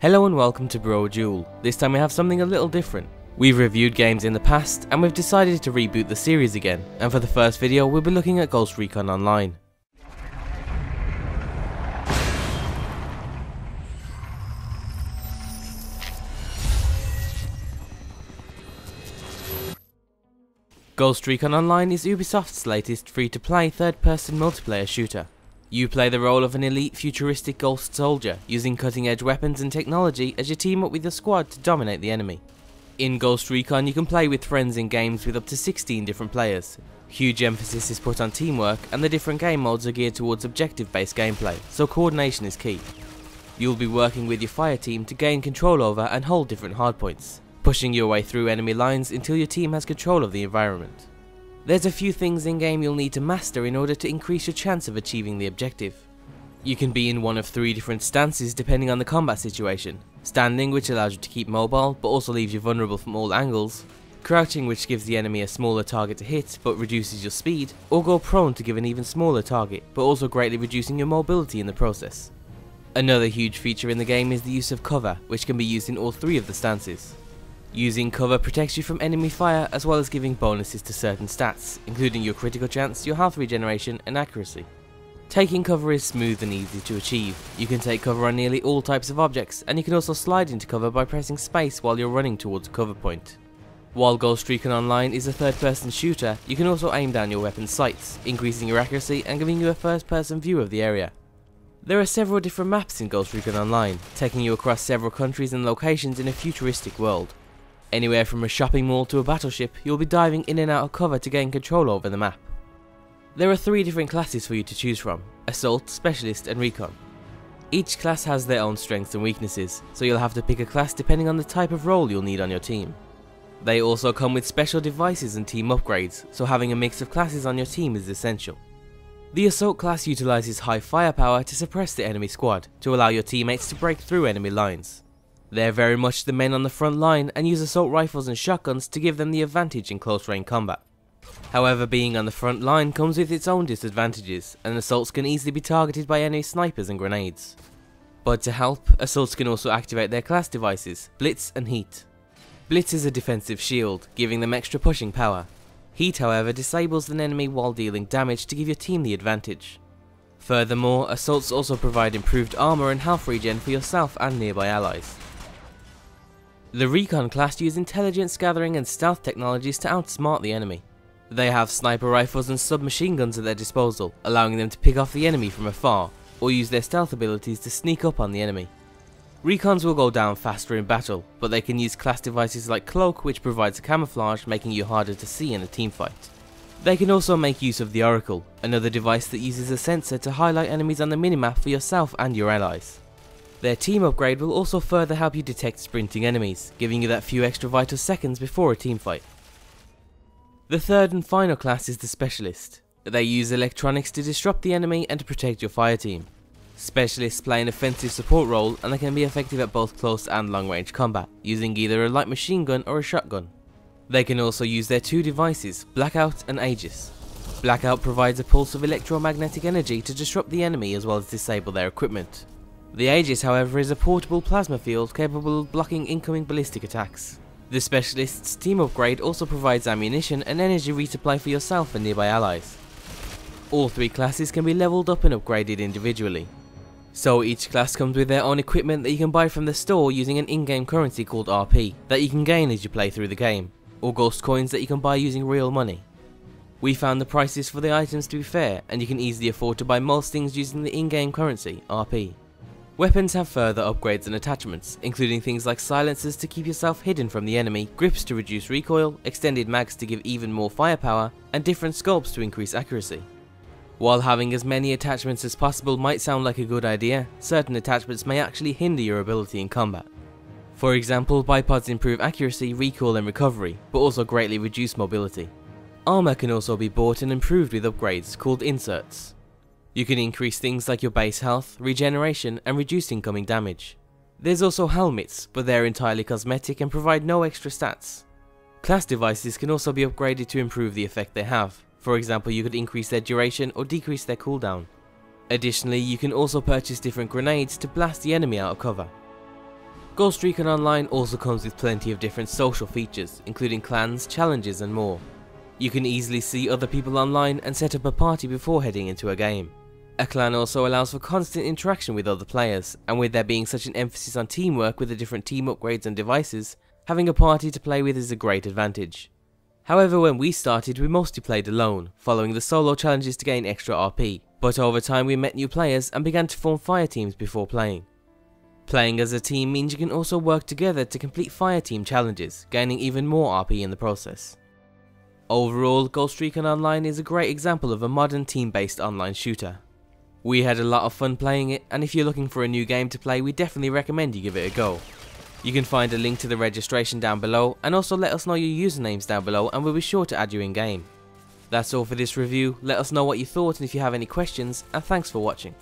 Hello and welcome to Brodual. This time we have something a little different. We've reviewed games in the past and we've decided to reboot the series again, and for the first video we'll be looking at Ghost Recon Online. Ghost Recon Online is Ubisoft's latest free-to-play third-person multiplayer shooter. You play the role of an elite futuristic ghost soldier, using cutting-edge weapons and technology as you team up with your squad to dominate the enemy. In Ghost Recon you can play with friends in games with up to 16 different players. Huge emphasis is put on teamwork, and the different game modes are geared towards objective-based gameplay, so coordination is key. You'll be working with your fire team to gain control over and hold different hardpoints, pushing your way through enemy lines until your team has control of the environment. There's a few things in game you'll need to master in order to increase your chance of achieving the objective. You can be in one of 3 different stances depending on the combat situation. Standing, which allows you to keep mobile but also leaves you vulnerable from all angles. Crouching, which gives the enemy a smaller target to hit but reduces your speed. Or go prone to give an even smaller target but also greatly reducing your mobility in the process. Another huge feature in the game is the use of cover, which can be used in all 3 of the stances. Using cover protects you from enemy fire as well as giving bonuses to certain stats, including your critical chance, your health regeneration and accuracy. Taking cover is smooth and easy to achieve. You can take cover on nearly all types of objects, and you can also slide into cover by pressing space while you're running towards a cover point. While Ghost Recon Online is a third-person shooter, you can also aim down your weapon's sights, increasing your accuracy and giving you a first-person view of the area. There are several different maps in Ghost Recon Online, taking you across several countries and locations in a futuristic world. Anywhere from a shopping mall to a battleship, you'll be diving in and out of cover to gain control over the map. There are 3 different classes for you to choose from: Assault, Specialist and Recon. Each class has their own strengths and weaknesses, so you'll have to pick a class depending on the type of role you'll need on your team. They also come with special devices and team upgrades, so having a mix of classes on your team is essential. The Assault class utilizes high firepower to suppress the enemy squad, to allow your teammates to break through enemy lines. They're very much the men on the front line and use assault rifles and shotguns to give them the advantage in close range combat. However, being on the front line comes with its own disadvantages, and assaults can easily be targeted by enemy snipers and grenades. But to help, assaults can also activate their class devices, Blitz and Heat. Blitz is a defensive shield, giving them extra pushing power. Heat, however, disables an enemy while dealing damage to give your team the advantage. Furthermore, assaults also provide improved armor and health regen for yourself and nearby allies. The Recon class use intelligence gathering and stealth technologies to outsmart the enemy. They have sniper rifles and submachine guns at their disposal, allowing them to pick off the enemy from afar, or use their stealth abilities to sneak up on the enemy. Recons will go down faster in battle, but they can use class devices like Cloak, which provides camouflage, making you harder to see in a teamfight. They can also make use of the Oracle, another device that uses a sensor to highlight enemies on the minimap for yourself and your allies. Their team upgrade will also further help you detect sprinting enemies, giving you that few extra vital seconds before a teamfight. The third and final class is the Specialist. They use electronics to disrupt the enemy and to protect your fire team. Specialists play an offensive support role, and they can be effective at both close and long range combat, using either a light machine gun or a shotgun. They can also use their 2 devices, Blackout and Aegis. Blackout provides a pulse of electromagnetic energy to disrupt the enemy as well as disable their equipment. The Aegis, however, is a portable plasma field capable of blocking incoming ballistic attacks. The Specialist's team upgrade also provides ammunition and energy resupply for yourself and nearby allies. All 3 classes can be leveled up and upgraded individually. So each class comes with their own equipment that you can buy from the store using an in-game currency called RP that you can gain as you play through the game, or ghost coins that you can buy using real money. We found the prices for the items to be fair, and you can easily afford to buy most things using the in-game currency, RP. Weapons have further upgrades and attachments, including things like silencers to keep yourself hidden from the enemy, grips to reduce recoil, extended mags to give even more firepower, and different scopes to increase accuracy. While having as many attachments as possible might sound like a good idea, certain attachments may actually hinder your ability in combat. For example, bipods improve accuracy, recoil and recovery, but also greatly reduce mobility. Armor can also be bought and improved with upgrades called inserts. You can increase things like your base health, regeneration and reduce incoming damage. There's also helmets, but they're entirely cosmetic and provide no extra stats. Class devices can also be upgraded to improve the effect they have. For example, you could increase their duration or decrease their cooldown. Additionally, you can also purchase different grenades to blast the enemy out of cover. Ghost Recon Online also comes with plenty of different social features, including clans, challenges and more. You can easily see other people online and set up a party before heading into a game. A clan also allows for constant interaction with other players, and with there being such an emphasis on teamwork with the different team upgrades and devices, having a party to play with is a great advantage. However, when we started, we mostly played alone, following the solo challenges to gain extra RP, but over time we met new players and began to form fire teams before playing. Playing as a team means you can also work together to complete fire team challenges, gaining even more RP in the process. Overall, Ghost Recon Online is a great example of a modern team-based online shooter. We had a lot of fun playing it, and if you're looking for a new game to play, we definitely recommend you give it a go. You can find a link to the registration down below, and also let us know your usernames down below and we'll be sure to add you in game. That's all for this review. Let us know what you thought and if you have any questions, and thanks for watching.